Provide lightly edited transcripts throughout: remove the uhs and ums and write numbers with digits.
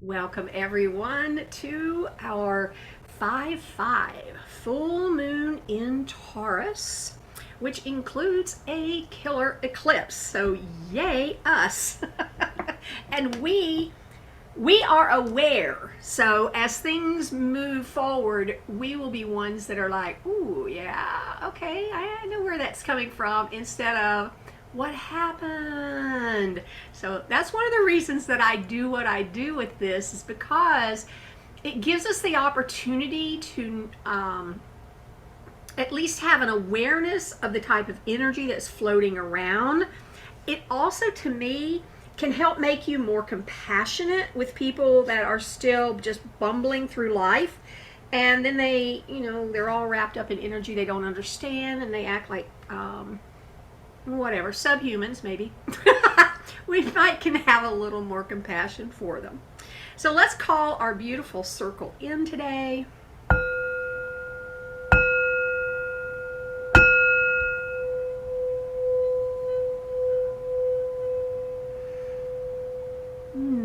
Welcome everyone to our 5-5 full moon in Taurus, which includes a killer eclipse. So yay us. And we are aware. So as things move forward, we will be ones that are like, ooh, yeah, okay, I know where that's coming from, instead of what happened. So that's one of the reasons that I do what I do with this, is because it gives us the opportunity to at least have an awareness of the type of energy that's floating around. It also, to me, can help make you more compassionate with people that are still just bumbling through life. And then they're all wrapped up in energy they don't understand, and they act like, whatever, subhumans maybe. We might can have a little more compassion for them. So let's call our beautiful circle in today.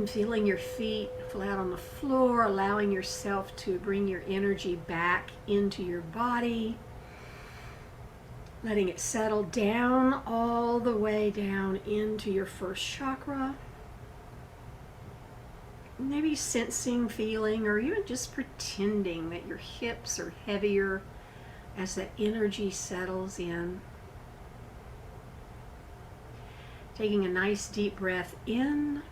Feeling your feet flat on the floor, allowing yourself to bring your energy back into your body, letting it settle down all the way down into your first chakra. Maybe sensing, feeling, or even just pretending that your hips are heavier as that energy settles in. Taking a nice deep breath in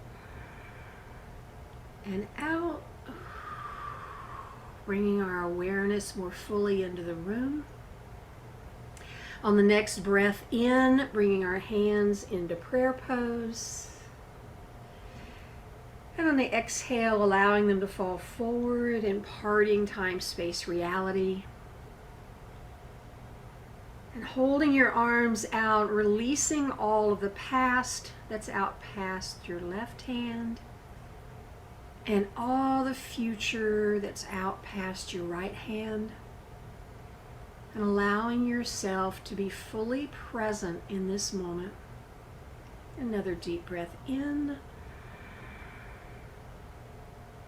and out, bringing our awareness more fully into the room. On the next breath in, bringing our hands into prayer pose. And on the exhale, allowing them to fall forward, imparting time, space, reality. And holding your arms out, releasing all of the past that's out past your left hand, and all the future that's out past your right hand. And allowing yourself to be fully present in this moment. Another deep breath in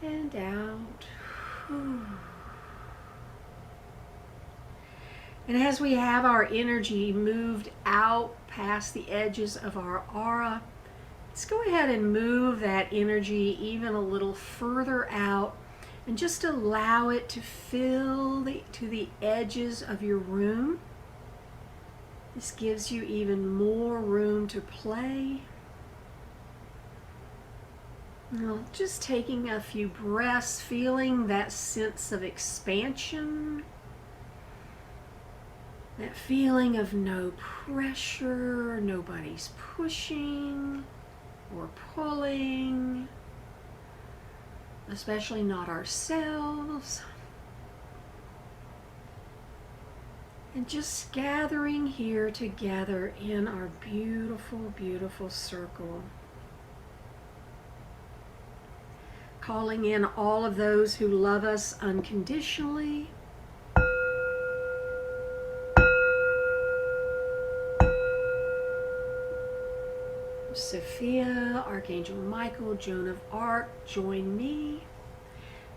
and out. And as we have our energy moved out past the edges of our aura, let's go ahead and move that energy even a little further out, and just allow it to fill to the edges of your room. This gives you even more room to play. Now, just taking a few breaths, feeling that sense of expansion, that feeling of no pressure, nobody's pushing or pulling, especially not ourselves. And just gathering here together in our beautiful, beautiful circle. Calling in all of those who love us unconditionally. Sophia, Archangel Michael, Joan of Arc, join me,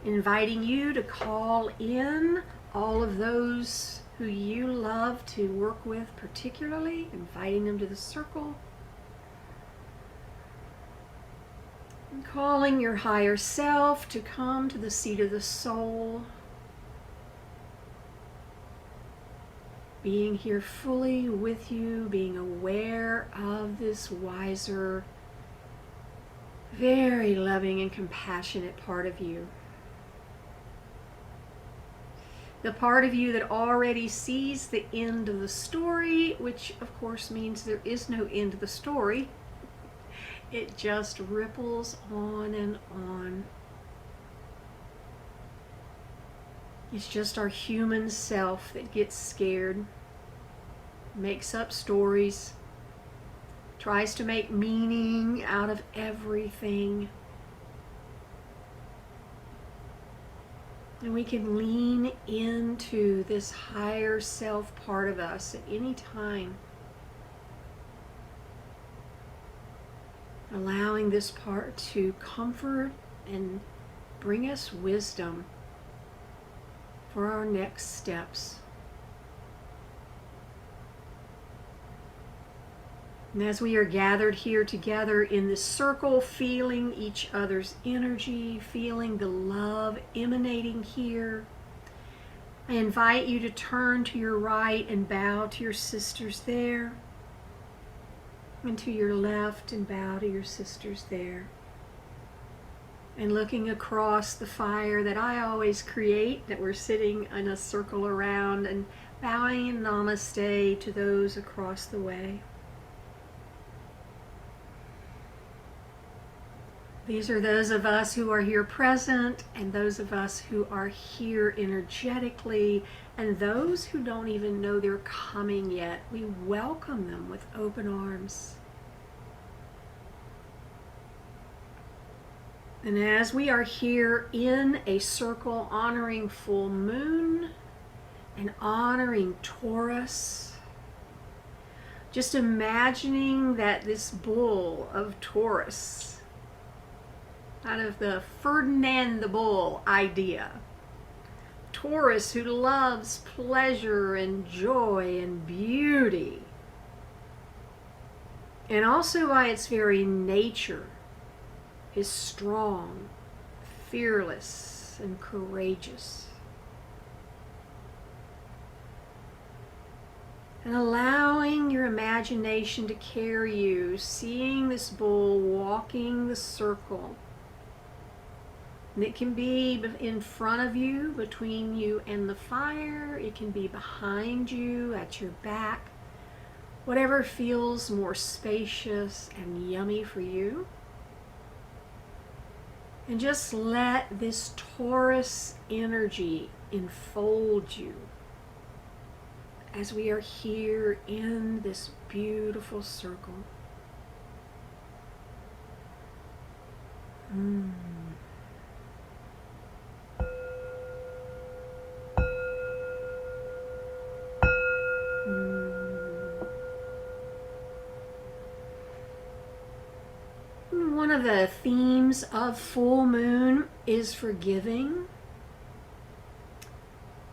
inviting you to call in all of those who you love to work with, particularly, inviting them to the circle. And calling your higher self to come to the seat of the soul. Being here fully with you, being aware of this wiser, very loving and compassionate part of you. The part of you that already sees the end of the story, which of course means there is no end to the story. It just ripples on and on. It's just our human self that gets scared, makes up stories, tries to make meaning out of everything. And we can lean into this higher self part of us at any time, allowing this part to comfort and bring us wisdom for our next steps. And as we are gathered here together in this circle, feeling each other's energy, feeling the love emanating here, I invite you to turn to your right and bow to your sisters there, and to your left and bow to your sisters there. And looking across the fire that I always create, that we're sitting in a circle around, and bowing in namaste to those across the way. These are those of us who are here present, and those of us who are here energetically, and those who don't even know they're coming yet. We welcome them with open arms. And as we are here in a circle honoring full moon and honoring Taurus, just imagining that this bull of Taurus, out of the Ferdinand the Bull idea, Taurus who loves pleasure and joy and beauty, and also by its very nature is strong, fearless, and courageous. And allowing your imagination to carry you, seeing this bull walking the circle. And it can be in front of you, between you and the fire. It can be behind you, at your back. Whatever feels more spacious and yummy for you. And just let this Taurus energy enfold you as we are here in this beautiful circle. One of the themes of full moon is forgiving.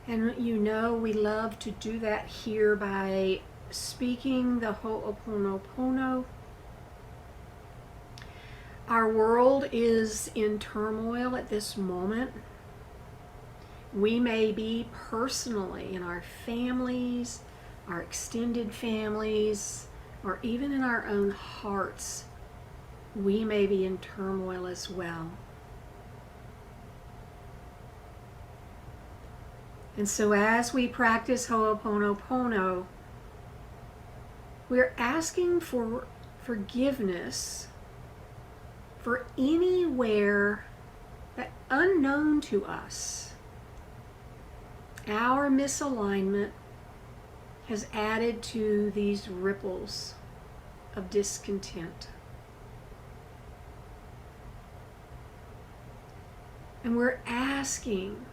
And you know we love to do that here by speaking the Ho'oponopono. Our world is in turmoil at this moment. We may be personally in our families, our extended families, or even in our own hearts, we may be in turmoil as well. And so as we practice Ho'oponopono, we're asking for forgiveness for anywhere that, unknown to us, our misalignment has added to these ripples of discontent. And we're asking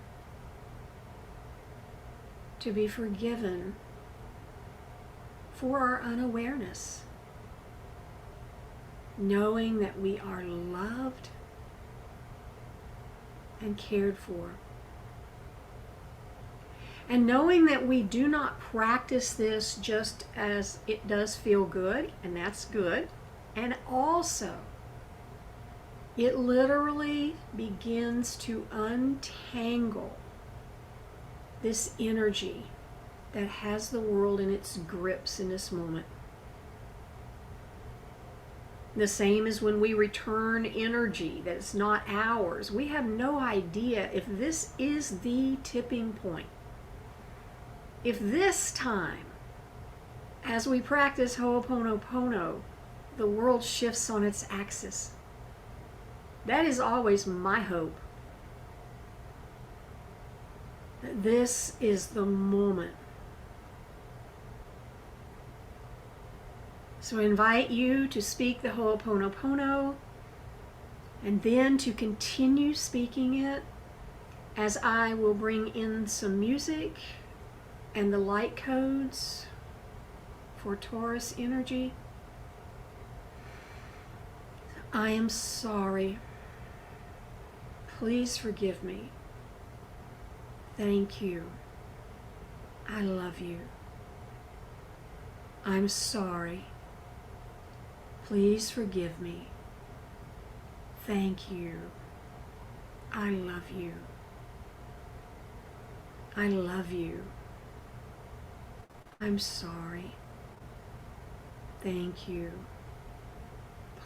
to be forgiven for our unawareness, knowing that we are loved and cared for. And knowing that we do not practice this just as it does feel good, and that's good, and also it literally begins to untangle this energy that has the world in its grips in this moment. The same as when we return energy that's not ours. We have no idea if this is the tipping point. If this time, as we practice Ho'oponopono, the world shifts on its axis. That is always my hope. This is the moment. So I invite you to speak the Ho'oponopono and then to continue speaking it as I will bring in some music and the light codes for Taurus energy. I am sorry. Please forgive me. Thank you. I love you. I'm sorry. Please forgive me. Thank you. I love you. I love you. I'm sorry. Thank you.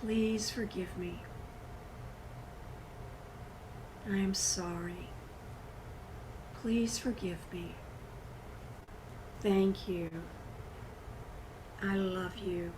Please forgive me. I am sorry. Please forgive me. Thank you. I love you.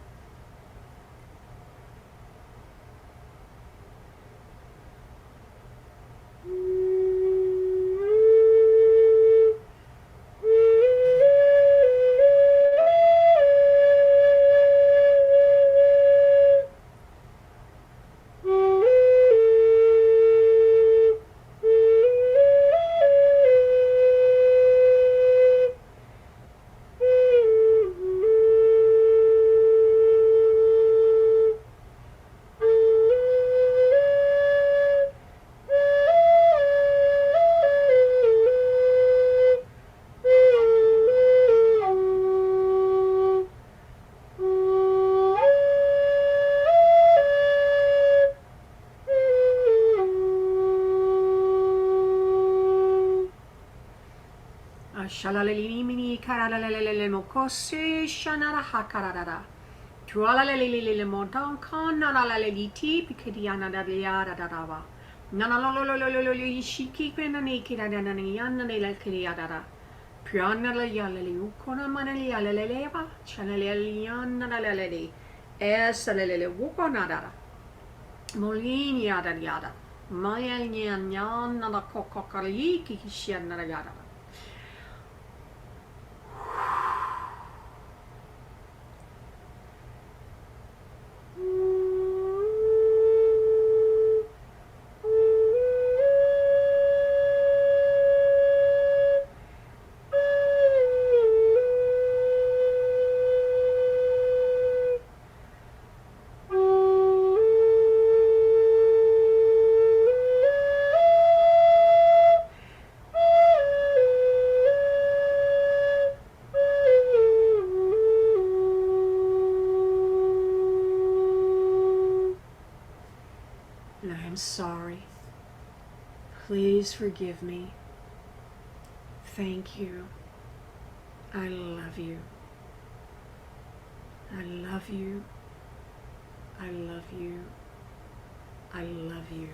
Shalalimini karalalele mokosi shanara hakarada. Tualalele montan kanalalaliti pikadiana daliada dava. Nanalolololololi shiki penani kiradaniana de kiliada. Piana la yalali ukona manali alaleva, chanaliana lalele. Esalele wukonada. Molini yada yada. Maya nyan nada kokokali kikishiana yada. I'm sorry. Please forgive me. Thank you. I love you. I love you. I love you. I love you.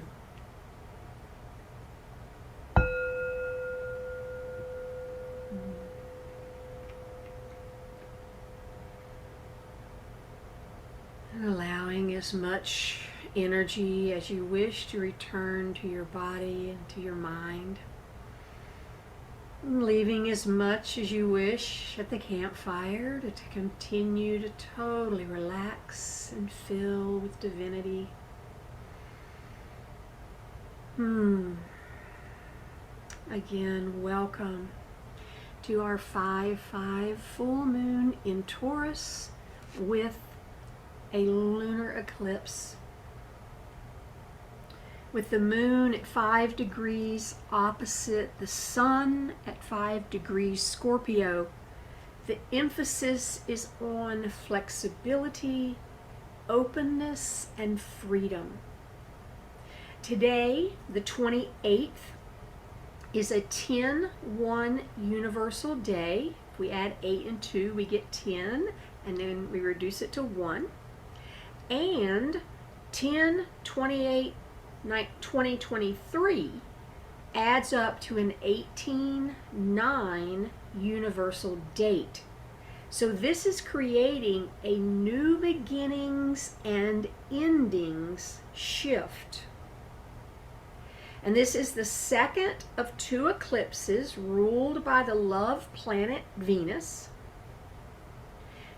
And allowing as much energy as you wish to return to your body and to your mind. And leaving as much as you wish at the campfire to continue to totally relax and fill with divinity. Again, welcome to our 5/5 full moon in Taurus with a lunar eclipse. With the moon at 5 degrees opposite the sun at 5 degrees Scorpio, the emphasis is on flexibility, openness, and freedom. Today, the 28th, is a 10-1 universal day. If we add 8 and 2, we get 10, and then we reduce it to 1. And 10/28/2023 adds up to an 18-9 universal date. So this is creating a new beginnings and endings shift. And this is the second of 2 eclipses ruled by the love planet Venus.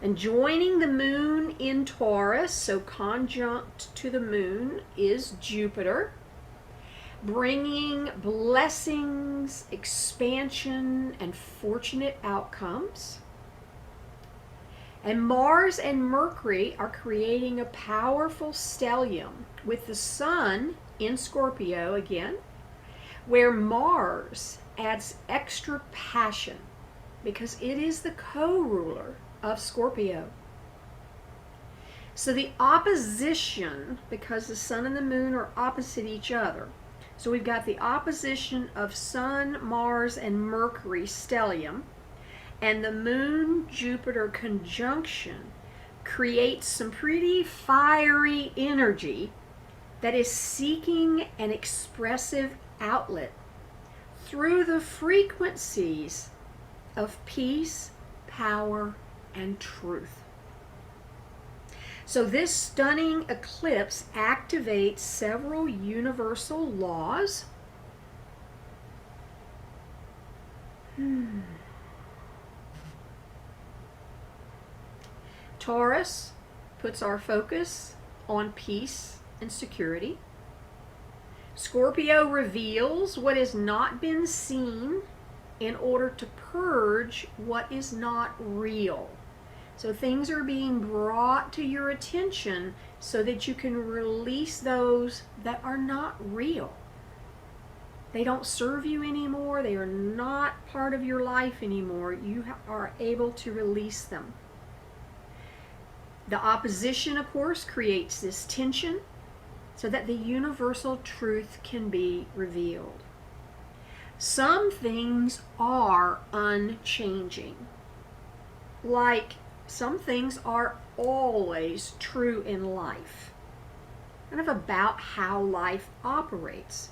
And joining the moon in Taurus, so conjunct to the moon, is Jupiter, bringing blessings, expansion, and fortunate outcomes. And Mars and Mercury are creating a powerful stellium with the sun in Scorpio again, where Mars adds extra passion because it is the co-ruler of Scorpio. So the opposition, because the sun and the moon are opposite each other, so we've got the opposition of Sun, Mars, and Mercury stellium, and the moon Jupiter conjunction creates some pretty fiery energy that is seeking an expressive outlet through the frequencies of peace, power, and truth. So this stunning eclipse activates several universal laws. Taurus puts our focus on peace and security. Scorpio reveals what has not been seen in order to purge what is not real. So things are being brought to your attention so that you can release those that are not real. They don't serve you anymore. They are not part of your life anymore. You are able to release them. The opposition, of course, creates this tension so that the universal truth can be revealed. Some things are unchanging. Like some things are always true in life, kind of about how life operates.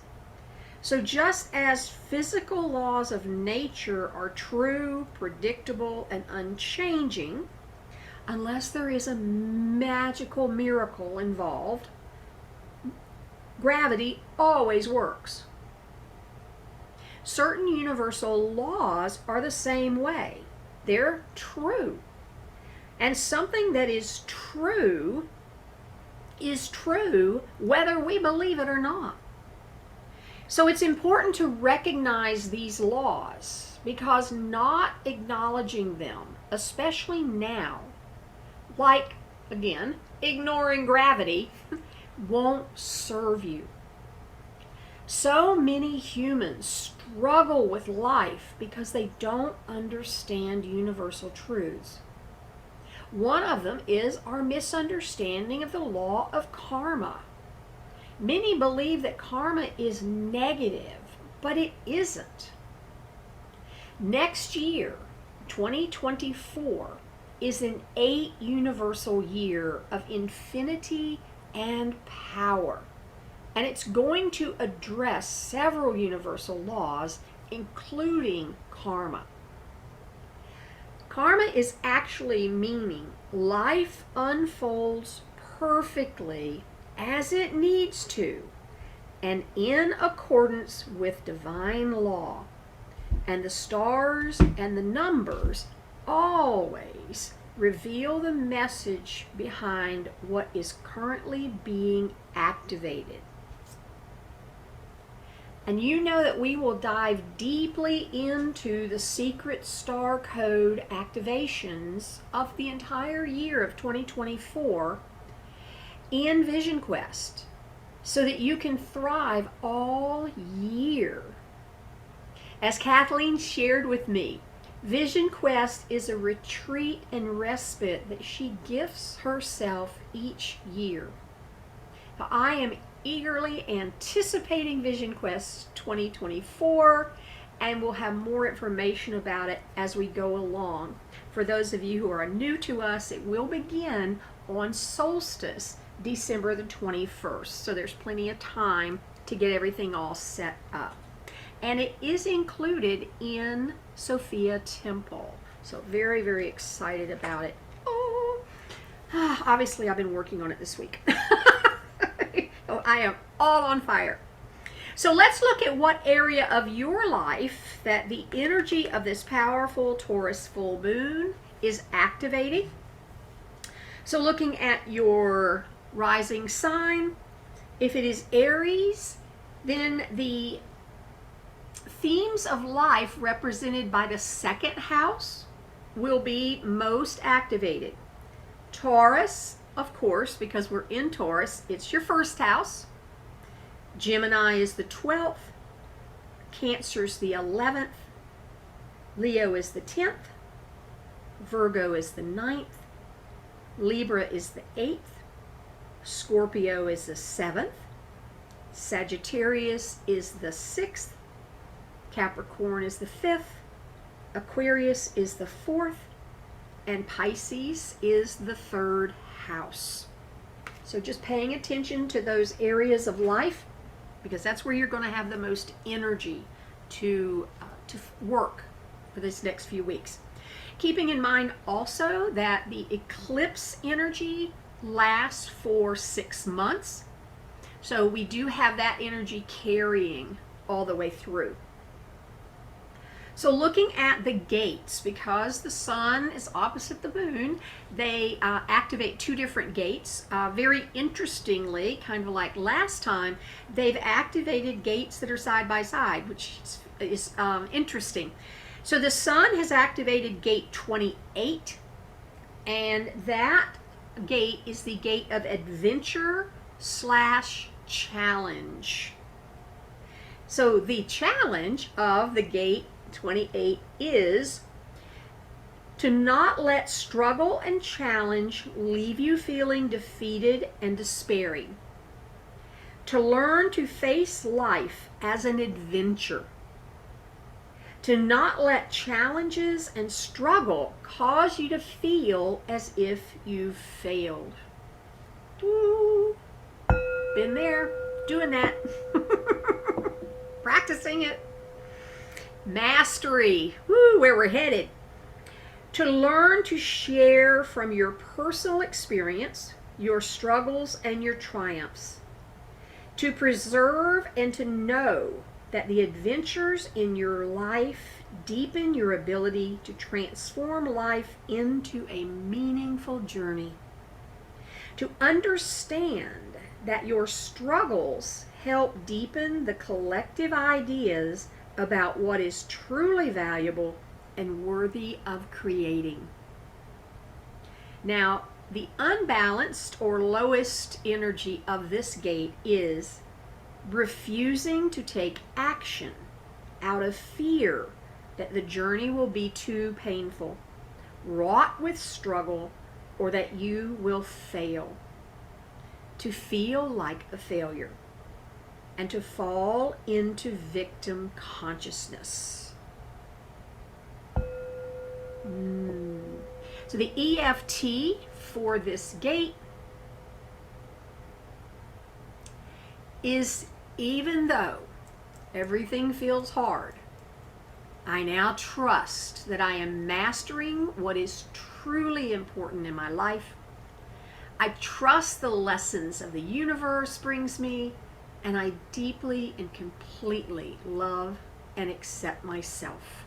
So just as physical laws of nature are true, predictable, and unchanging, unless there is a magical miracle involved, gravity always works. Certain universal laws are the same way. They're true. And something that is true whether we believe it or not. So it's important to recognize these laws because not acknowledging them, especially now, like, again, ignoring gravity, won't serve you. So many humans struggle with life because they don't understand universal truths. One of them is our misunderstanding of the law of karma. Many believe that karma is negative, but it isn't. Next year, 2024, is an 8 universal year of infinity and power. And it's going to address several universal laws, including karma. Karma is actually meaning life unfolds perfectly as it needs to and in accordance with divine law. And the stars and the numbers always reveal the message behind what is currently being activated. And you know that we will dive deeply into the secret star code activations of the entire year of 2024 in Vision Quest so that you can thrive all year. As Kathleen shared with me, Vision Quest is a retreat and respite that she gifts herself each year. Now, I am eagerly anticipating Vision Quest 2024, and we'll have more information about it as we go along. For those of you who are new to us, it will begin on solstice, December the 21st. So there's plenty of time to get everything all set up. And it is included in Sophia Temple. So very, very excited about it. Oh, obviously I've been working on it this week. Oh, I am all on fire. So let's look at what area of your life that the energy of this powerful Taurus full moon is activating. So looking at your rising sign, if it is Aries, then the themes of life represented by the second house will be most activated. Taurus, of course, because we're in Taurus, it's your first house. Gemini is the 12th. Cancer's the 11th. Leo is the 10th. Virgo is the 9th. Libra is the 8th. Scorpio is the 7th. Sagittarius is the 6th. Capricorn is the 5th. Aquarius is the 4th. And Pisces is the 3rd house. So just paying attention to those areas of life, because that's where you're going to have the most energy to work for this next few weeks. Keeping in mind also that the eclipse energy lasts for 6 months. So we do have that energy carrying all the way through. So looking at the gates, because the sun is opposite the moon, they activate 2 different gates. Very interestingly, kind of like last time, they've activated gates that are side by side, which is interesting. So the sun has activated gate 28, and that gate is the gate of adventure / challenge. So the challenge of the gate 28 is to not let struggle and challenge leave you feeling defeated and despairing. To learn to face life as an adventure. To not let challenges and struggle cause you to feel as if you've failed. Woo. Been there, doing that. Practicing it. Mastery, woo, where we're headed. To learn to share from your personal experience, your struggles and your triumphs. To preserve and to know that the adventures in your life deepen your ability to transform life into a meaningful journey. To understand that your struggles help deepen the collective ideas about what is truly valuable and worthy of creating. Now, the unbalanced or lowest energy of this gate is refusing to take action out of fear that the journey will be too painful, wrought with struggle, or that you will fail. To feel like a failure and to fall into victim consciousness. So the EFT for this gate is, even though everything feels hard, I now trust that I am mastering what is truly important in my life. I trust the lessons of the universe brings me, and I deeply and completely love and accept myself.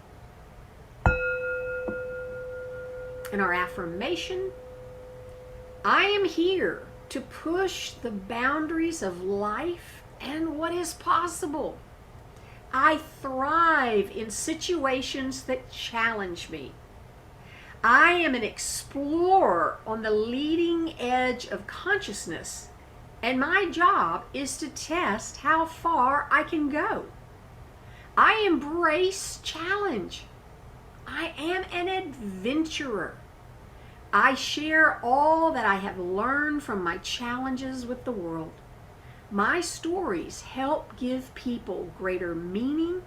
And our affirmation, I am here to push the boundaries of life and what is possible. I thrive in situations that challenge me. I am an explorer on the leading edge of consciousness, and my job is to test how far I can go. I embrace challenge. I am an adventurer. I share all that I have learned from my challenges with the world. My stories help give people greater meaning,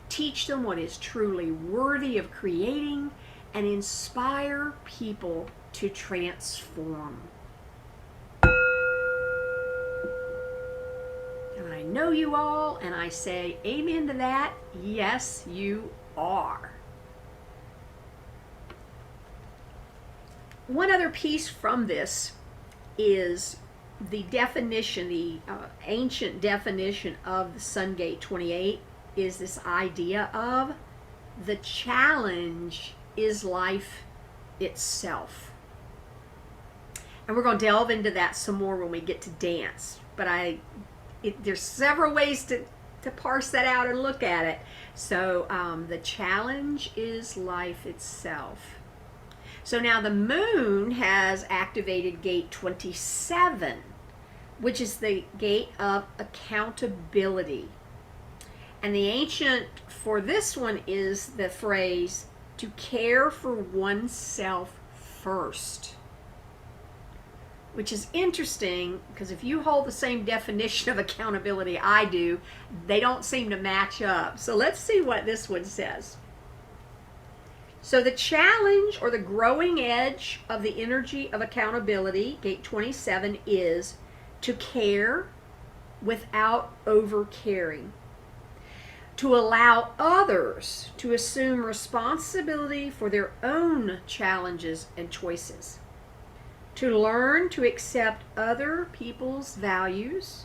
teach them what is truly worthy of creating, and inspire people to transform. And I know you all, and I say amen to that. Yes, you are. One other piece from this is the definition, the ancient definition of the Sun Gate 28 is this idea of the challenge is life itself. And we're going to delve into that some more when we get to dance. But there's several ways to parse that out and look at it. So the challenge is life itself. So now the moon has activated gate 27, which is the gate of accountability. And the ancient for this one is the phrase, to care for oneself first. Which is interesting, because if you hold the same definition of accountability I do, they don't seem to match up. So let's see what this one says. So the challenge or the growing edge of the energy of accountability, gate 27, is to care without over caring. To allow others to assume responsibility for their own challenges and choices. To learn to accept other people's values.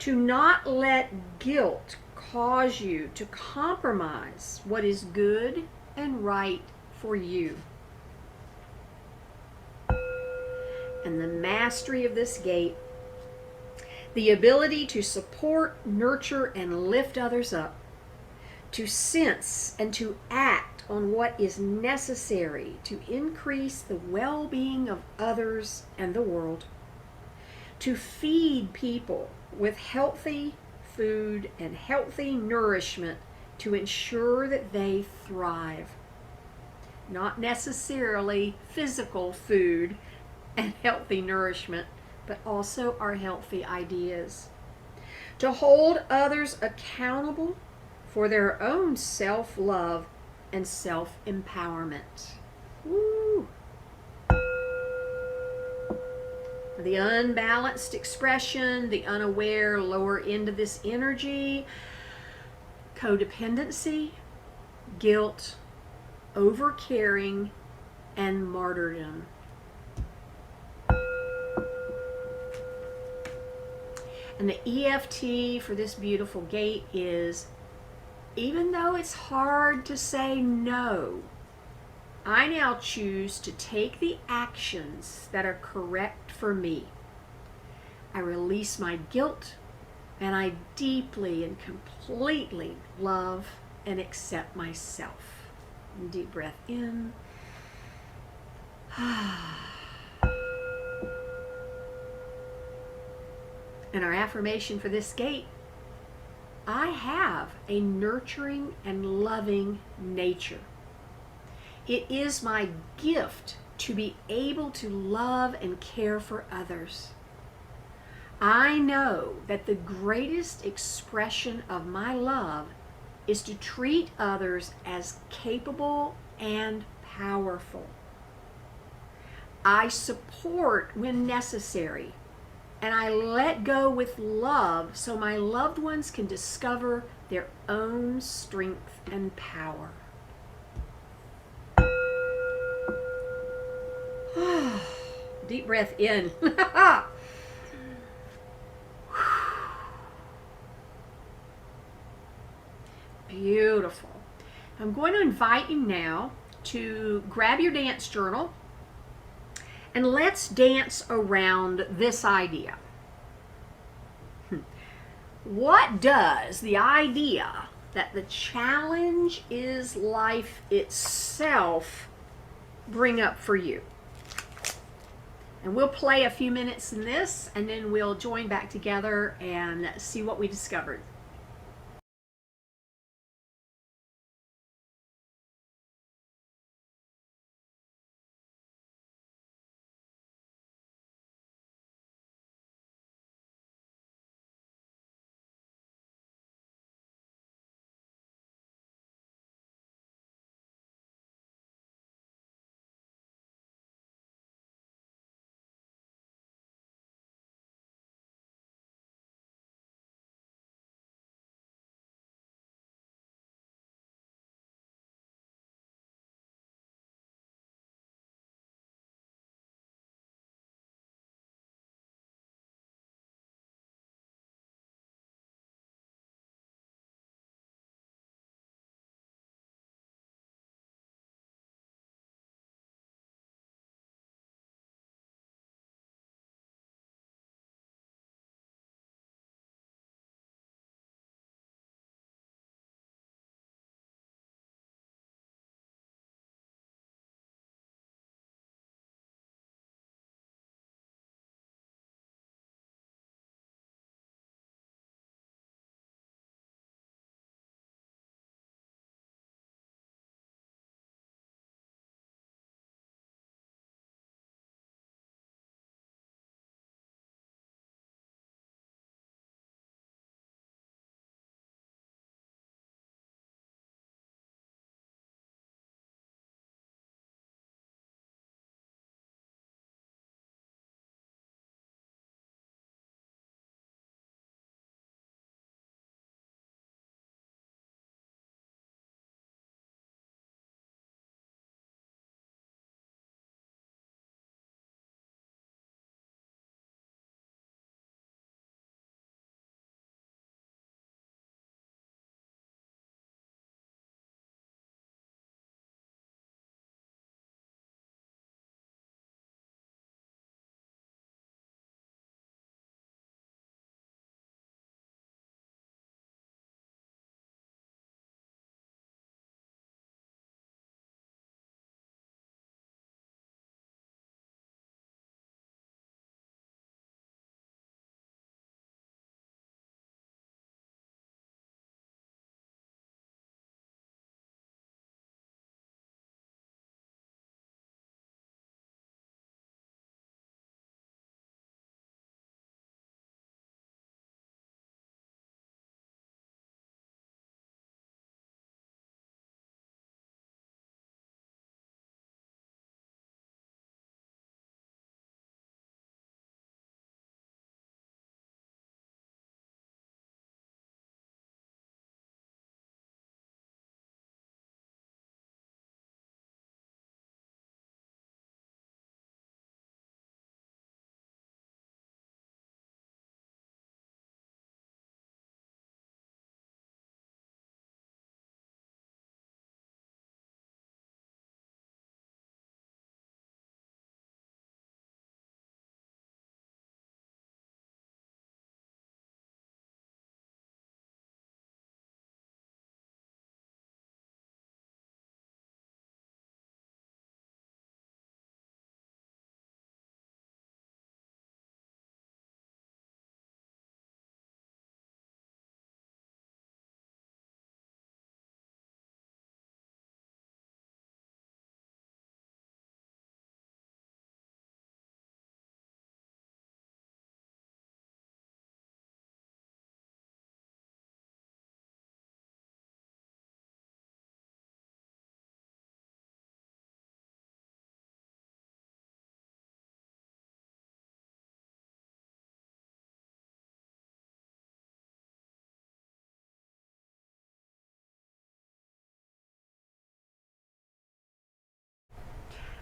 To not let guilt cause you to compromise what is good and right for you. And the mastery of this gate, the ability to support, nurture, and lift others up, to sense and to act on what is necessary to increase the well-being of others and the world, to feed people with healthy food and healthy nourishment to ensure that they thrive. Not necessarily physical food and healthy nourishment, but also our healthy ideas. To hold others accountable for their own self-love and self-empowerment. Woo! The unbalanced expression, the unaware lower end of this energy, codependency, guilt, overcaring, and martyrdom. And the EFT for this beautiful gate is, even though it's hard to say no, I now choose to take the actions that are correct for me. I release my guilt, and I deeply and completely love and accept myself. Deep breath in. And our affirmation for this gate, I have a nurturing and loving nature. It is my gift to be able to love and care for others. I know that the greatest expression of my love is to treat others as capable and powerful. I support when necessary, and I let go with love so my loved ones can discover their own strength and power. Deep breath in. Beautiful. I'm going to invite you now to grab your dance journal and let's dance around this idea. What does the idea that the challenge is life itself bring up for you? And we'll play a few minutes in this, and then we'll join back together and see what we discovered.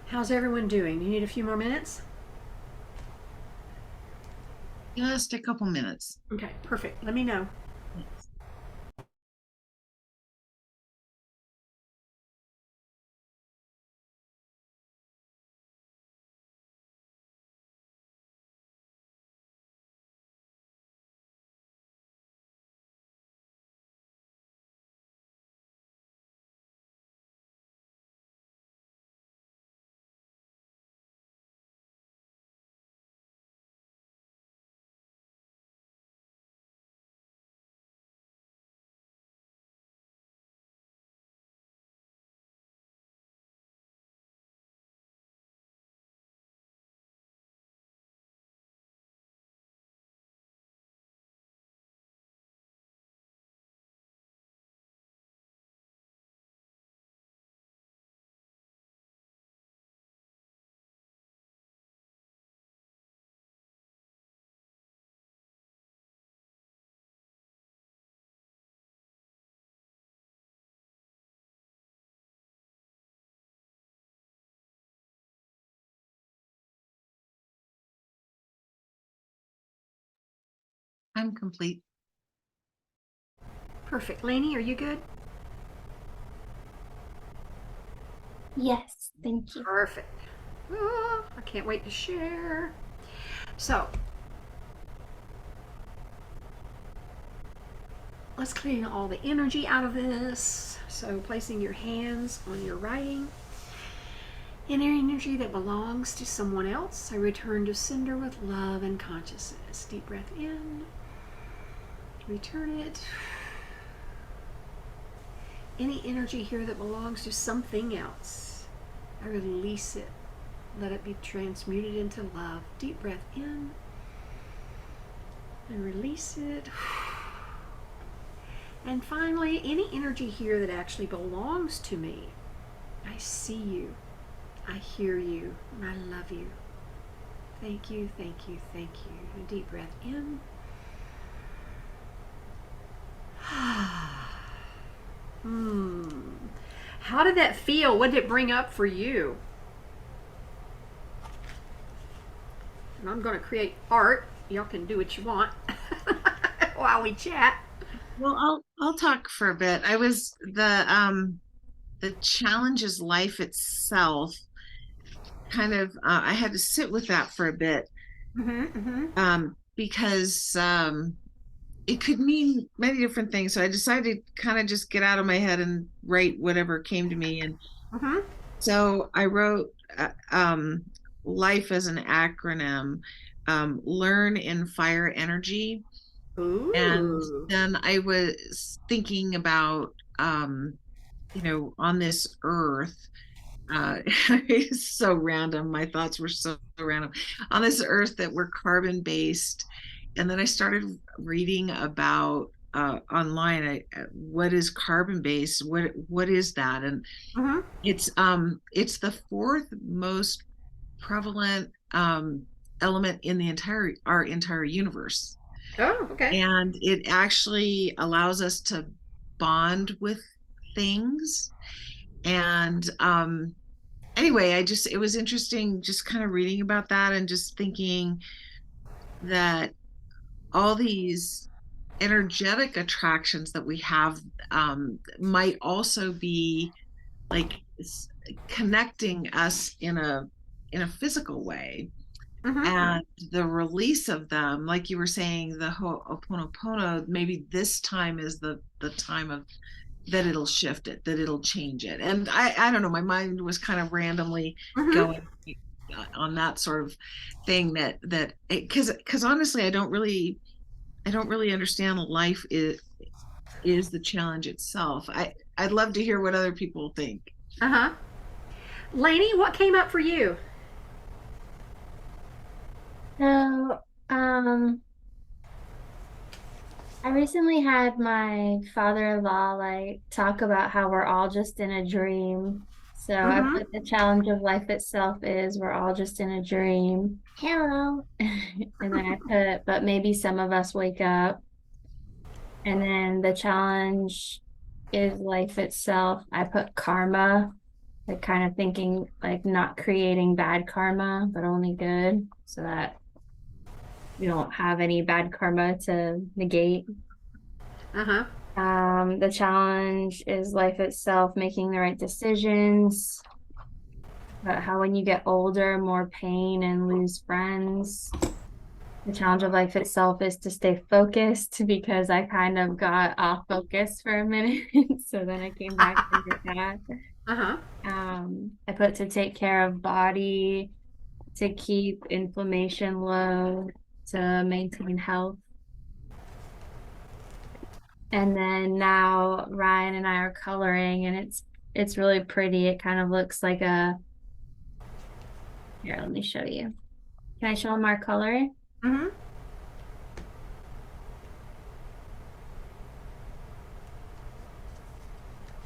How's everyone doing? You need a few more minutes? Just a couple minutes. Okay, perfect. Let me know. Yes. I'm complete. Perfect. Lainey, are you good? Yes, thank you. Perfect. Ah, I can't wait to share. So, let's clean all the energy out of this. So, placing your hands on your writing. Any energy that belongs to someone else, I return to sender with love and consciousness. Deep breath in. Return it. Any energy here that belongs to something else, I release it. Let it be transmuted into love. Deep breath in and release it. And finally, any energy here that actually belongs to me, I see you, I hear you, and I love you. Thank you, thank you, thank you. A deep breath in. How did that feel? What did it bring up for you? And I'm going to create art. Y'all can do what you want while we chat. Well, I'll talk for a bit. I was the challenge is life itself. Kind of I had to sit with that for a bit Mm-hmm, mm-hmm, because it could mean many different things. So I decided to kind of just get out of my head and write whatever came to me. And mm-hmm. so I wrote life as an acronym, learn in fire energy. And Ooh. then I was thinking about, on this earth, it's so random. My thoughts were so random. On this earth that we're carbon based. And then I started reading about online, what is carbon based? What is that? And Mm-hmm. it's the fourth most prevalent element in the entire universe. Oh, okay. And it actually allows us to bond with things. And anyway, it was interesting just kind of reading about that and just thinking that all these energetic attractions that we have might also be like connecting us in a physical way. Mm-hmm. And the release of them, like you were saying, the Ho'oponopono, maybe this time is the time of that it'll shift it, that it'll change it. And I don't know, my mind was kind of randomly Mm-hmm. going on that sort of thing that because honestly, I don't really understand life is the challenge itself. I'd love to hear what other people think. Uh-huh. Lainey, what came up for you? So, um, I recently had my father-in-law like talk about how we're all just in a dream. So I Mm-hmm. put the challenge of life itself is we're all just in a dream. Hello. And then I put, but maybe some of us wake up. And then the challenge is life itself. I put karma. like kind of thinking like not creating bad karma, but only good, so that we don't have any bad karma to negate. Uh-huh. The challenge is life itself, making the right decisions. But how when you get older, more pain and lose friends. The challenge of life itself is to stay focused because I kind of got off focus for a minute. So then I came back to that. Uh-huh. I put to take care of body, to keep inflammation low, to maintain health. And then now Ryan and I are coloring and it's really pretty. It kind of looks like a, here, let me show you. Can I show them our color? Mm-hmm.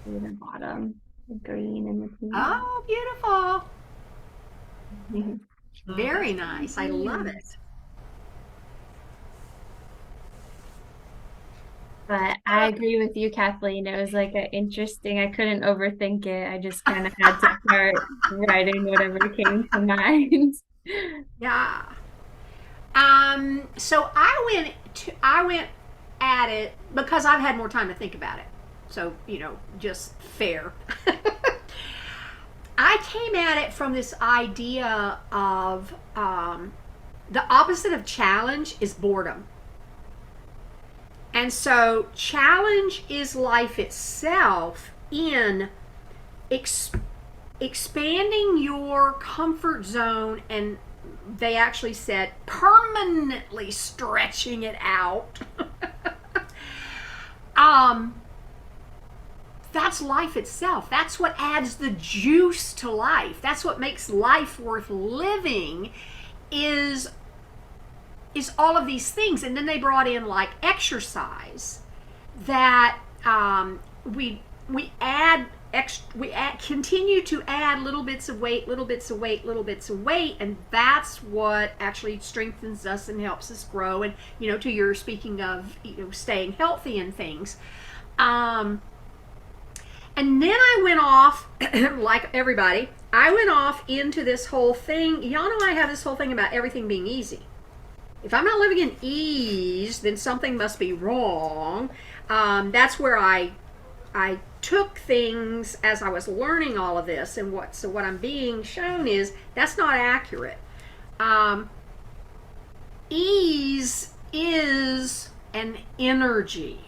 See the bottom, the green and the Oh, beautiful. pink. Very nice. I love it. But I agree with you, Kathleen. It was like an interesting, I couldn't overthink it. I just kind of had to start writing whatever came to mind. Yeah. So I went at it because I've had more time to think about it. So, just fair. I came at it from this idea of the opposite of challenge is boredom. And so, challenge is life itself in expanding your comfort zone, and they actually said permanently stretching it out. That's life itself. That's what adds the juice to life. That's what makes life worth living is all of these things. And then they brought in like exercise that we add continue to add little bits of weight, little bits of weight, little bits of weight, and that's what actually strengthens us and helps us grow. And to your speaking of staying healthy and things. And then I went off, like everybody, I went off into this whole thing. Y'all know I have this whole thing about everything being easy. If I'm not living in ease, then something must be wrong. That's where I took things as I was learning all of this, and what I'm being shown is that's not accurate. Ease is an energy.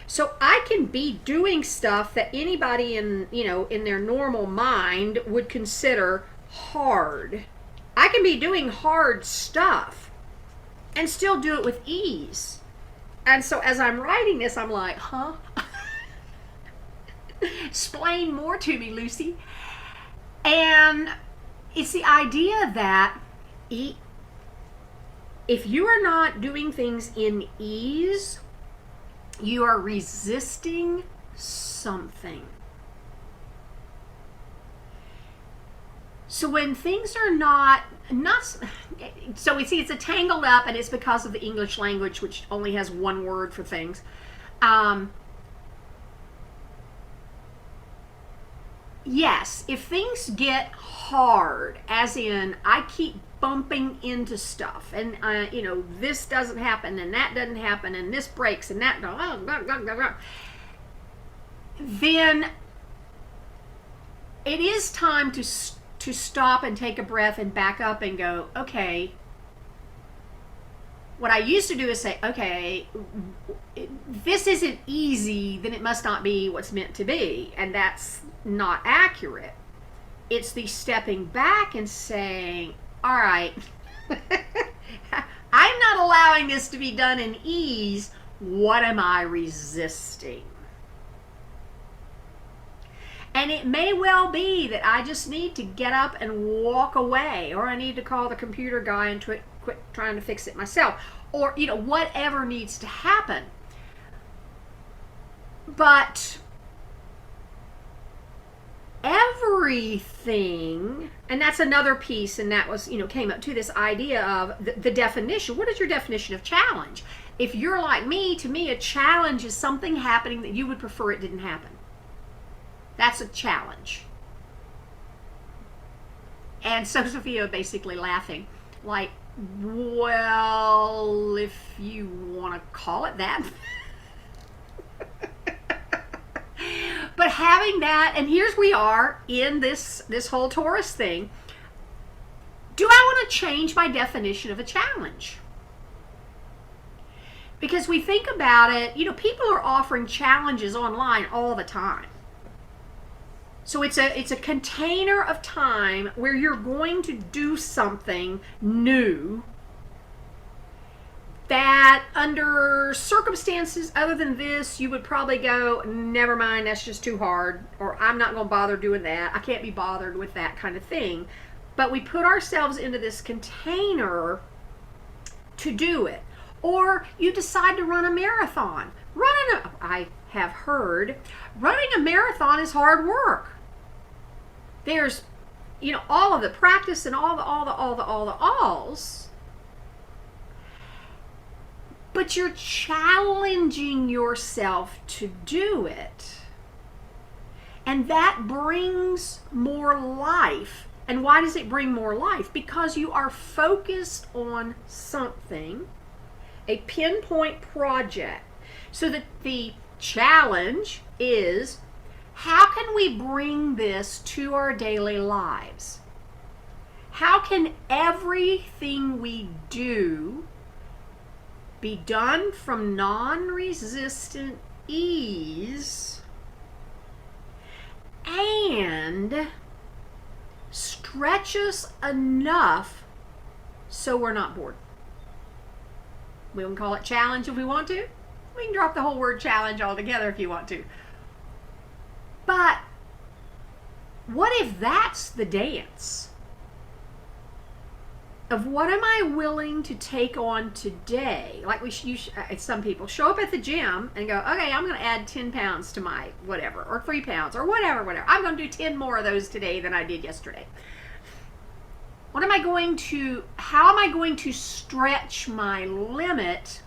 So I can be doing stuff that anybody in their normal mind would consider hard. I can be doing hard stuff and still do it with ease. And so as I'm writing this, I'm like, huh? Explain more to me, Lucy. And it's the idea that if you are not doing things in ease, you are resisting something. So when things are not so we see it's a tangled up, and it's because of the English language, which only has one word for things. Yes, if things get hard, as in I keep bumping into stuff, and this doesn't happen, and that doesn't happen, and this breaks, and that, then it is time to stop and take a breath and back up and go, okay. What I used to do is say, okay, this isn't easy, then it must not be what's meant to be, and that's not accurate. It's the stepping back and saying, all right, I'm not allowing this to be done in ease. What am I resisting? And it may well be that I just need to get up and walk away, or I need to call the computer guy and quit trying to fix it myself, or whatever needs to happen. But everything, and that's another piece, and that was came up to this idea of the definition. What is your definition of challenge? If you're like me, to me a challenge is something happening that you would prefer it didn't happen. That's a challenge. And so Sophia basically laughing, like, well, if you want to call it that. But having that, and here's we are in this whole Taurus thing. Do I want to change my definition of a challenge? Because we think about it, people are offering challenges online all the time. So it's a container of time where you're going to do something new that under circumstances other than this, you would probably go, never mind, that's just too hard, or I'm not going to bother doing that. I can't be bothered with that kind of thing. But we put ourselves into this container to do it. Or you decide to run a marathon. I have heard, running a marathon is hard work. There's, all of the practice and all the alls. But you're challenging yourself to do it. And that brings more life. And why does it bring more life? Because you are focused on something, a pinpoint project. So that the challenge is, how can we bring this to our daily lives? How can everything we do be done from non-resistant ease and stretch us enough so we're not bored? We can call it challenge if we want to. We can drop the whole word challenge altogether if you want to. But what if that's the dance of what am I willing to take on today? Like some people show up at the gym and go, okay, I'm going to add 10 pounds to my whatever, or 3 pounds, or whatever. I'm going to do 10 more of those today than I did yesterday. How am I going to stretch my limit?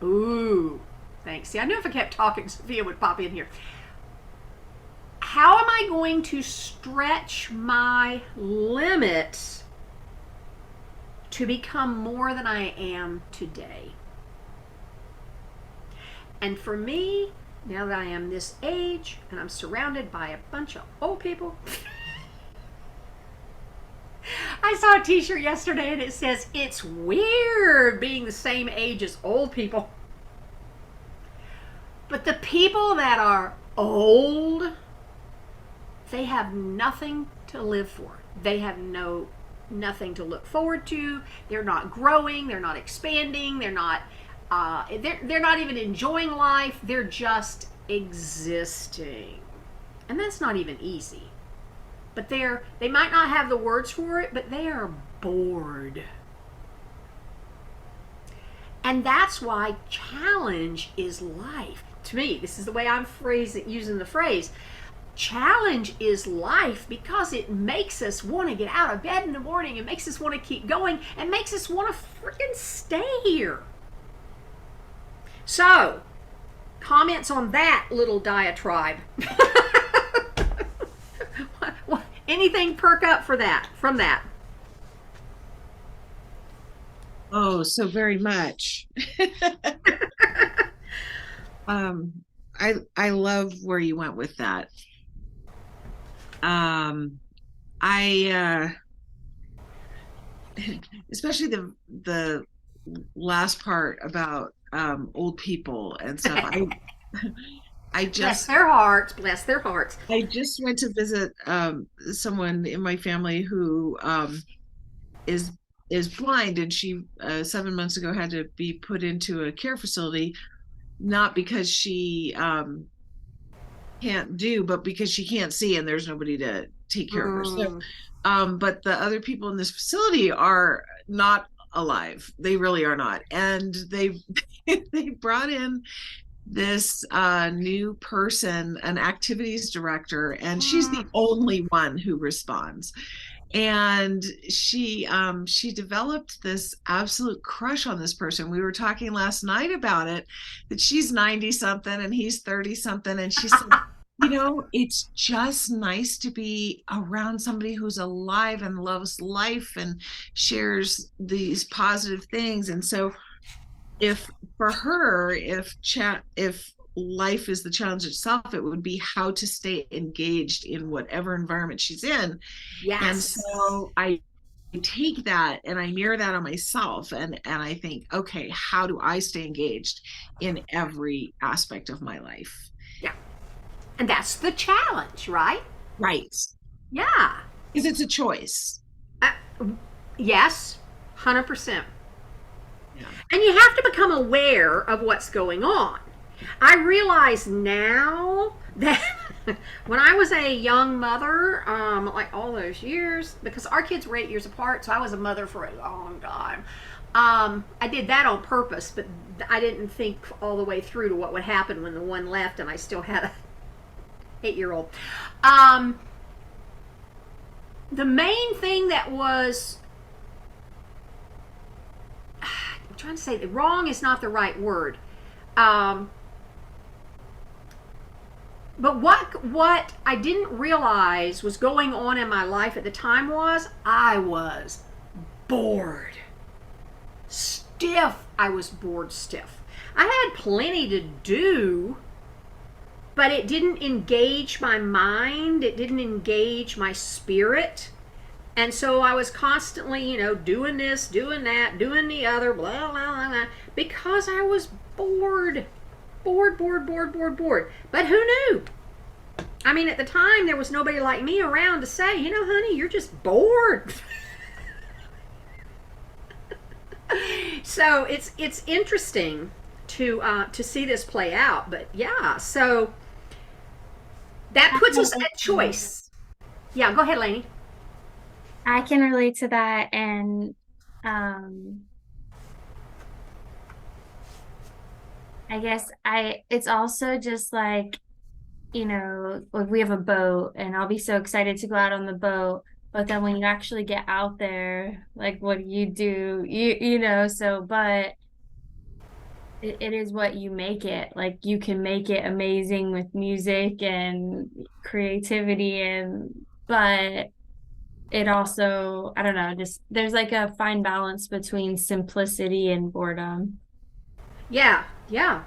Ooh, thanks. See, I knew if I kept talking, Sophia would pop in here. How am I going to stretch my limit to become more than I am today? And for me, now that I am this age and I'm surrounded by a bunch of old people, I saw a t-shirt yesterday and it says, it's weird being the same age as old people. But the people that are old, they have nothing to live for. They have nothing to look forward to. They're not growing. They're not expanding. They're not even enjoying life. They're just existing. And that's not even easy. But they might not have the words for it, but they are bored. And that's why challenge is life. To me, this is the way I'm using the phrase. Challenge is life because it makes us want to get out of bed in the morning. It makes us want to keep going and makes us want to freaking stay here. So, comments on that little diatribe. Anything perk up from that? Oh, so very much. I love where you went with that. I especially the last part about old people and stuff. I just bless their hearts. I just went to visit someone in my family who is blind, and she 7 months ago had to be put into a care facility, not because she can't do, but because she can't see and there's nobody to take care of her. So but the other people in this facility are not alive. They really are not. And they brought in this new person, an activities director, and she's the only one who responds. And she developed this absolute crush on this person. We were talking last night about it, that she's 90 something and he's 30 something, and she said, It's just nice to be around somebody who's alive and loves life and shares these positive things. And so if for her, if life is the challenge itself, it would be how to stay engaged in whatever environment she's in. And Yes. so I take that and I mirror that on myself, and I think, okay, how do I stay engaged in every aspect of my life? Yeah. And that's the challenge, right? Right. Yeah. Because it's a choice. Uh, yes, 100%. Yeah. And you have to become aware of what's going on. I realize now that when I was a young mother, like all those years, because our kids were 8 years apart, so I was a mother for a long time. I did that on purpose, but I didn't think all the way through to what would happen when the one left and I still had a 8-year-old. Um, the main thing that was, I'm trying to say that wrong is not the right word. Um, but what I didn't realize was going on in my life at the time was I was bored. Stiff. I was bored stiff. I had plenty to do, but it didn't engage my mind. It didn't engage my spirit. And so I was constantly, doing this, doing that, doing the other, blah, blah, blah, blah, because I was bored. Bored, bored, bored, bored, bored. But who knew? I mean, at the time, there was nobody like me around to say, honey, you're just bored. So it's interesting to see this play out. But yeah, so that puts us at choice. Yeah, go ahead, Lainey. I can relate to that. And um, I guess it's also just like we have a boat and I'll be so excited to go out on the boat. But then when you actually get out there, like what do you do? But it is what you make it. Like you can make it amazing with music and creativity but it also, I don't know, just there's like a fine balance between simplicity and boredom. Yeah, yeah.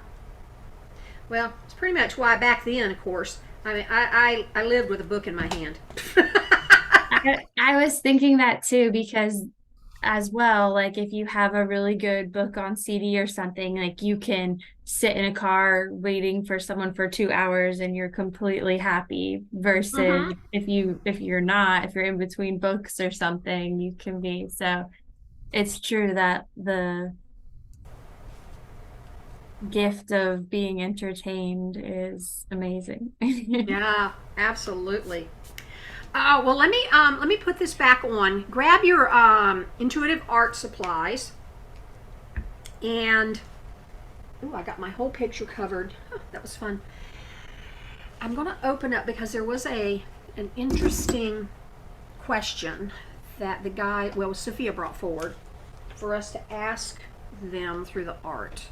Well, it's pretty much why back then, of course, I mean, I lived with a book in my hand. I was thinking that too because as well, like if you have a really good book on CD or something, like you can sit in a car waiting for someone for 2 hours and you're completely happy versus Mm-hmm. if you're in between books or something, you can be. So it's true that the gift of being entertained is amazing. Yeah, absolutely. Well, let me put this back on. Grab your intuitive art supplies, and I got my whole picture covered. Huh, that was fun. I'm going to open up because there was an interesting question that Sophia brought forward for us to ask them through the art.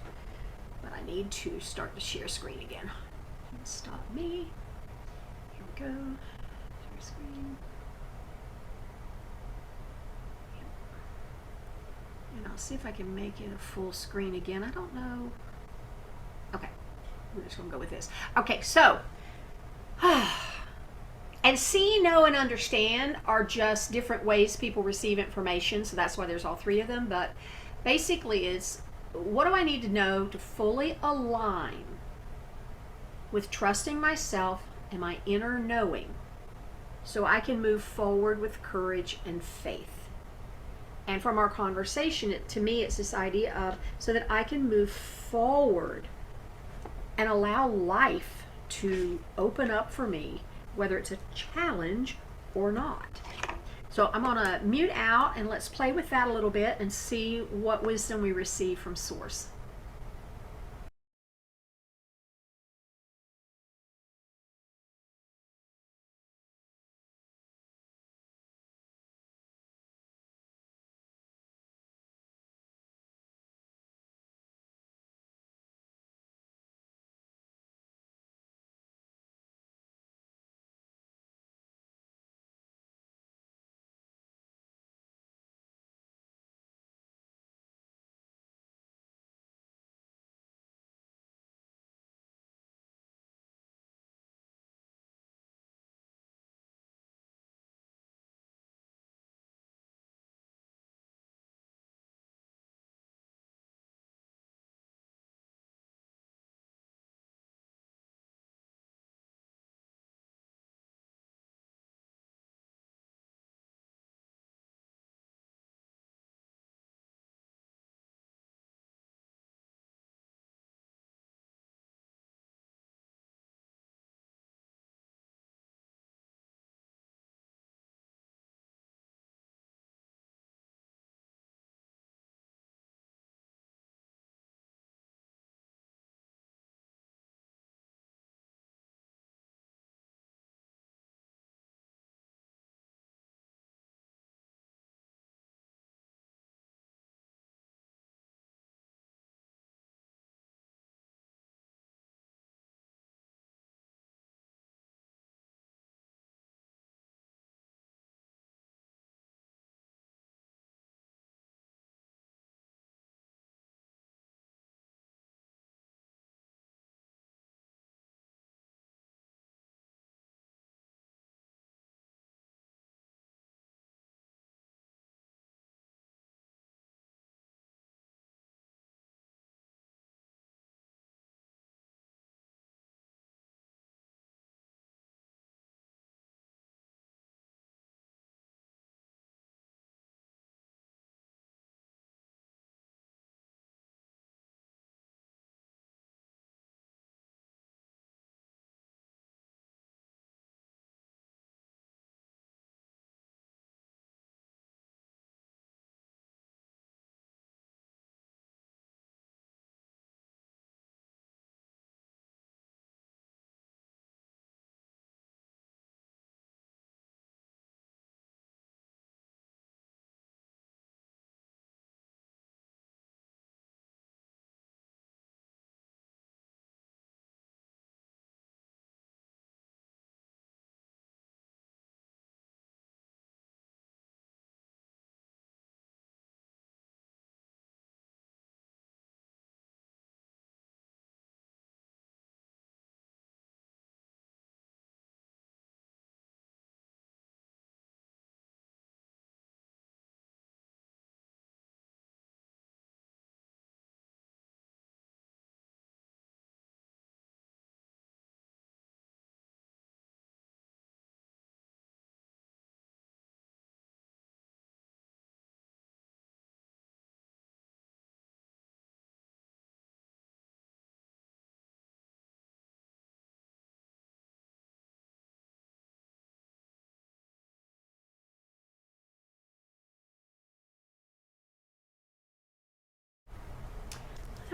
But I need to start the share screen again. Stop me. Here we go. Share screen. And I'll see if I can make it a full screen again. I don't know. Okay. We're just going to go with this. Okay, so. And see, know, and understand are just different ways people receive information. So that's why there's all three of them. But basically, it's what do I need to know to fully align with trusting myself and my inner knowing so I can move forward with courage and faith. And from our conversation, to me, it's this idea of so that I can move forward and allow life to open up for me, whether it's a challenge or not. So I'm going to mute out and let's play with that a little bit and see what wisdom we receive from Source.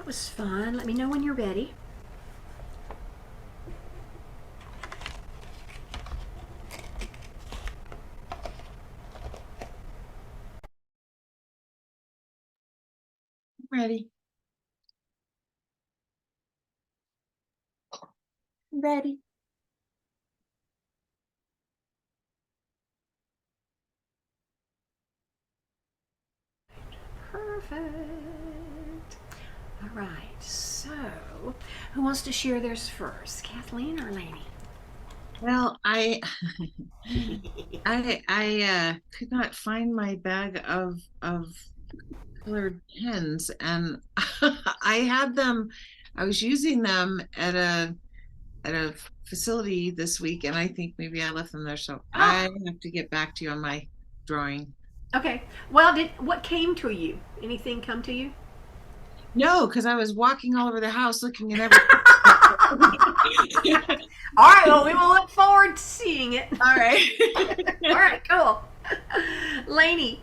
was fun. Let me know when you're ready. Ready. Ready. Perfect. All right, so who wants to share theirs first, Kathleen or Lainey? Well, I could not find my bag of colored pens, and I had them. I was using them at a facility this week, and I think maybe I left them there. So I Ah, have to get back to you on my drawing. okay. Well, did what came to you? Anything come to you? No, because I was walking all over the house looking at everything. All right, well, we will look forward to seeing it. All right. All right, cool. Lainey.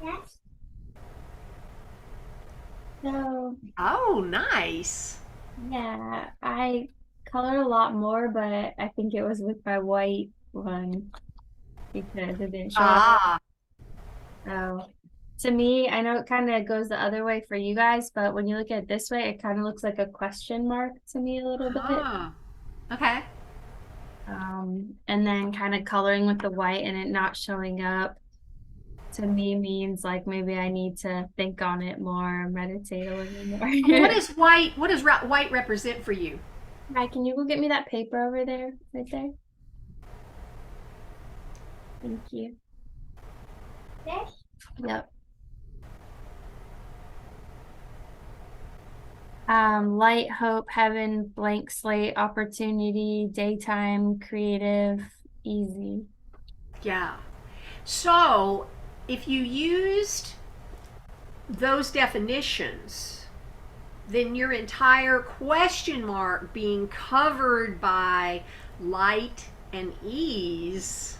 Yes. So, Oh, nice. yeah, I colored a lot more, but I think it was with my white one because it didn't show up. Ah, So, to me, I know it kind of goes the other way for you guys, but when you look at it this way, it kind of looks like a question mark to me a little bit. ah. Okay. And then kind of coloring with the white and it not showing up to me means like maybe I need to think on it more, meditate a little more. What is white? What does white represent for you? Hi, can you go get me that paper over there, right there? Thank you. Yes. Yep. Light, hope, heaven, blank slate, opportunity, daytime, creative, easy. Yeah. So, if you used those definitions, then your entire question mark being covered by light and ease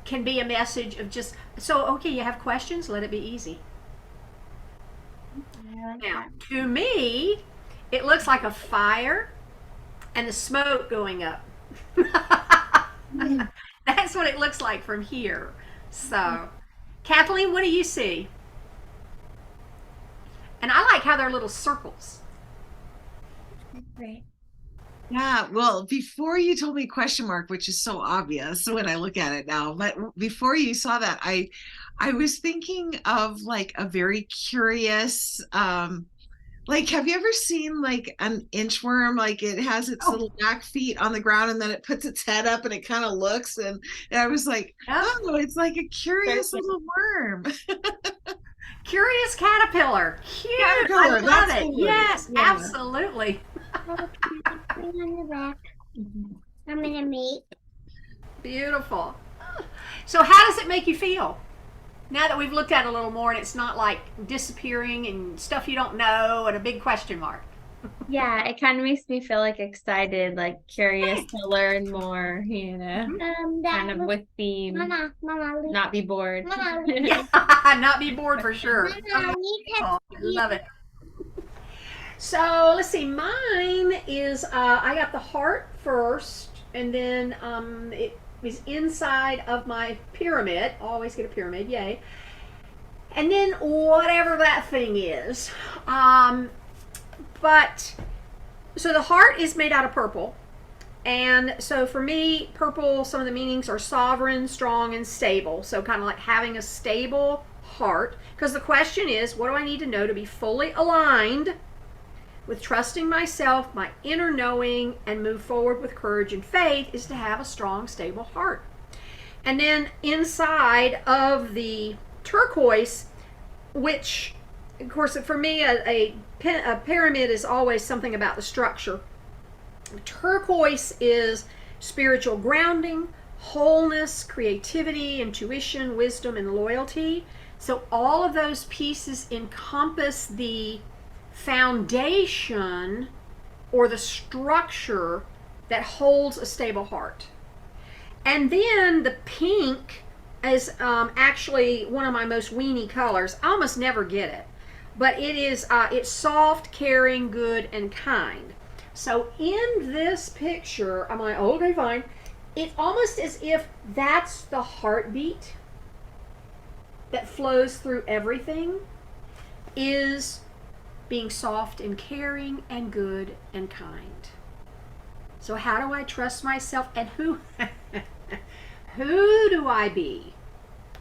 can be a message of just so okay, you have questions, let it be easy. I like Now, that. to me, it looks like a fire and the smoke going up. That's what it looks like from here. So, Kathleen, what do you see? And I like how they're little circles. Great. Yeah, well, before you told me question mark, which is so obvious when I look at it now, but before you saw that, I was thinking of like a very curious like have you ever seen like an inchworm? Like it has its Oh, little back feet on the ground and then it puts its head up and it kind of looks and I was like, yep. oh, it's like a Very curious cute. little worm. Curious caterpillar. Cute. I Caterpillar, love that's it. the word. Yes, Yeah. absolutely. Oh, bring on your back. I'm gonna meet. Beautiful. So, how does it make you feel? Now that we've looked at it a little more and it's not like disappearing and stuff you don't know and a big question mark. Yeah, it kind of makes me feel like excited, like curious Hey. to learn more, you know, kind of That with theme, Mama, not be bored. Mama, Yeah, not be bored for sure. Mama, we can Oh, I love it. So let's see. Mine is I got the heart first, and then it was inside of my pyramid. Always get a pyramid, yay! And then whatever that thing is. But so the heart is made out of purple. And so for me, purple, some of the meanings are sovereign, strong, and stable. So kind of like having a stable heart. Because the question is, what do I need to know to be fully aligned with trusting myself, my inner knowing, and move forward with courage and faith is to have a strong, stable heart. And then inside of the turquoise, which, of course, for me, a pyramid is always something about the structure. Turquoise is spiritual grounding, wholeness, creativity, intuition, wisdom, and loyalty. So all of those pieces encompass the foundation or the structure that holds a stable heart. And then the pink is actually one of my most weenie colors. I almost never get it, but it's soft, caring, good, and kind. So in this picture, I'm like, oh, okay, fine. It's almost as if that's the heartbeat that flows through everything, is being soft and caring and good and kind. So how do I trust myself, and who who do I be?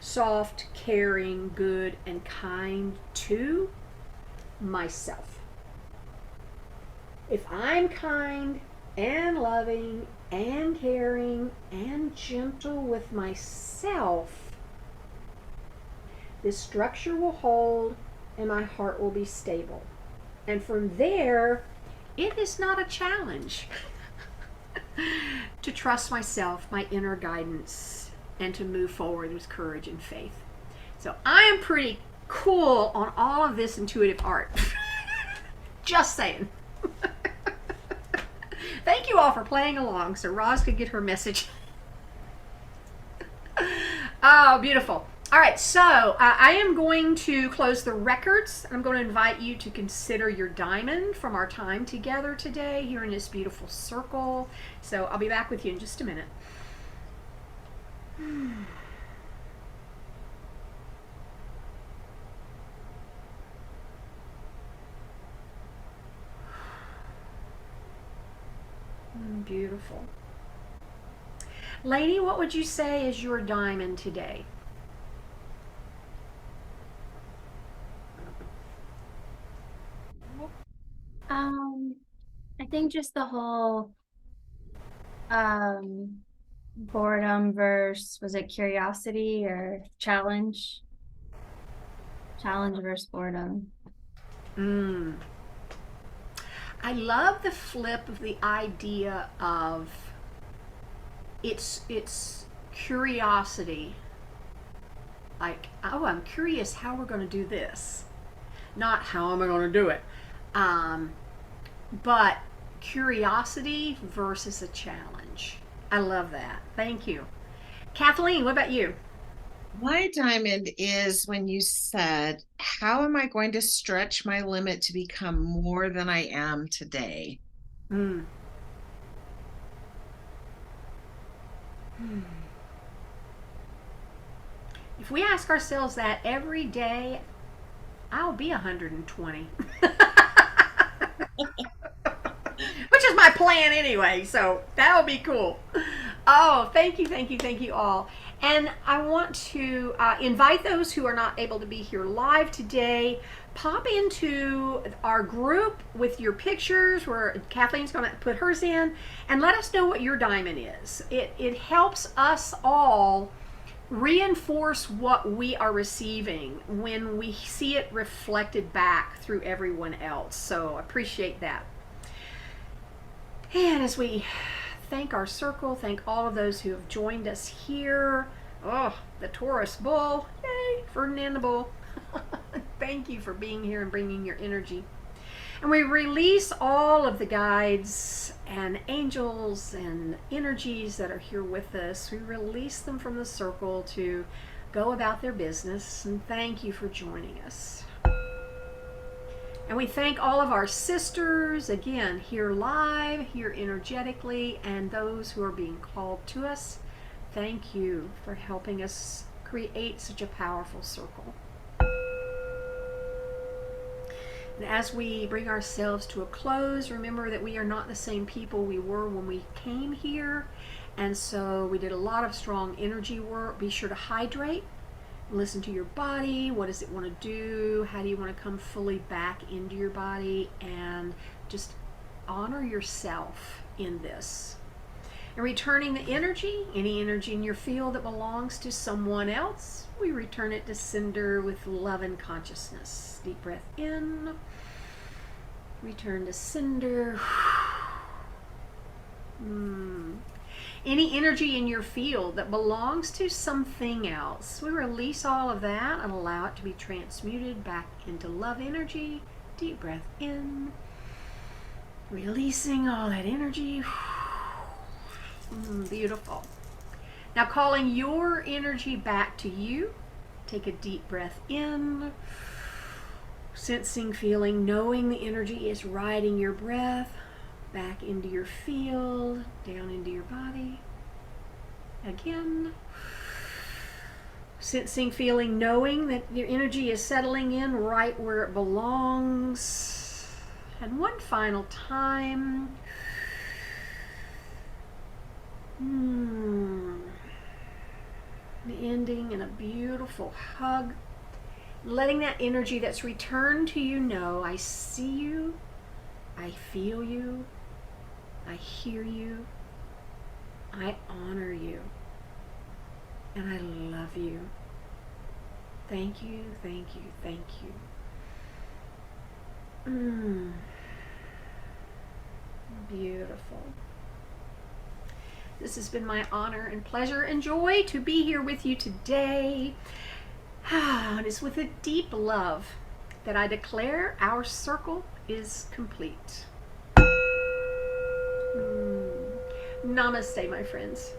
Soft, caring, good, and kind to myself. If I'm kind and loving and caring and gentle with myself, this structure will hold and my heart will be stable. And from there, it is not a challenge to trust myself, my inner guidance, and to move forward with courage and faith. So I am pretty cool on all of this intuitive art. Just saying. Thank you all for playing along so Roz could get her message. Oh, beautiful. All right, so I am going to close the records. I'm going to invite you to consider your diamond from our time together today here in this beautiful circle. So I'll be back with you in just a minute. Beautiful. Lady, what would you say is your diamond today? I think just the whole boredom versus, was it curiosity or challenge? Challenge versus boredom. I love the flip of the idea of it's curiosity. Like, oh, I'm curious how we're going to do this. Not how am I going to do it. But curiosity versus a challenge. I love that. Thank you. Kathleen, what about you? My diamond is when you said, how am I going to stretch my limit to become more than I am today? If we ask ourselves that every day, I'll be 120. Which is my plan anyway, so that'll be cool. Oh, thank you, thank you, thank you all. And I want to invite those who are not able to be here live today, pop into our group with your pictures where Kathleen's going to put hers in, and let us know what your diamond is. It helps us all reinforce what we are receiving when we see it reflected back through everyone else. So appreciate that. And as we thank our circle, thank all of those who have joined us here. Oh, the Taurus bull. Yay, Ferdinand the bull. Thank you for being here and bringing your energy. And we release all of the guides and angels and energies that are here with us. We release them from the circle to go about their business. And thank you for joining us. And we thank all of our sisters, again, here live, here energetically, and those who are being called to us. Thank you for helping us create such a powerful circle. And as we bring ourselves to a close, remember that we are not the same people we were when we came here. And so we did a lot of strong energy work. Be sure to hydrate. Listen to your body. What does it want to do? How do you want to come fully back into your body? And just honor yourself in this. And returning the energy, any energy in your field that belongs to someone else, we return it to sender with love and consciousness. Deep breath in. Return to sender. Any energy in your field that belongs to something else, we release all of that and allow it to be transmuted back into love energy. Deep breath in. Releasing all that energy. Beautiful. Now, calling your energy back to you, take a deep breath in, sensing, feeling, knowing the energy is riding your breath back into your field, down into your body. Again, sensing, feeling, knowing that your energy is settling in right where it belongs. And one final time. Ending in a beautiful hug. Letting that energy that's returned to you know, I see you, I feel you, I hear you, I honor you, and I love you. Thank you, thank you, thank you. Beautiful. This has been my honor and pleasure and joy to be here with you today. And it's with a deep love that I declare our circle is complete. Namaste, my friends.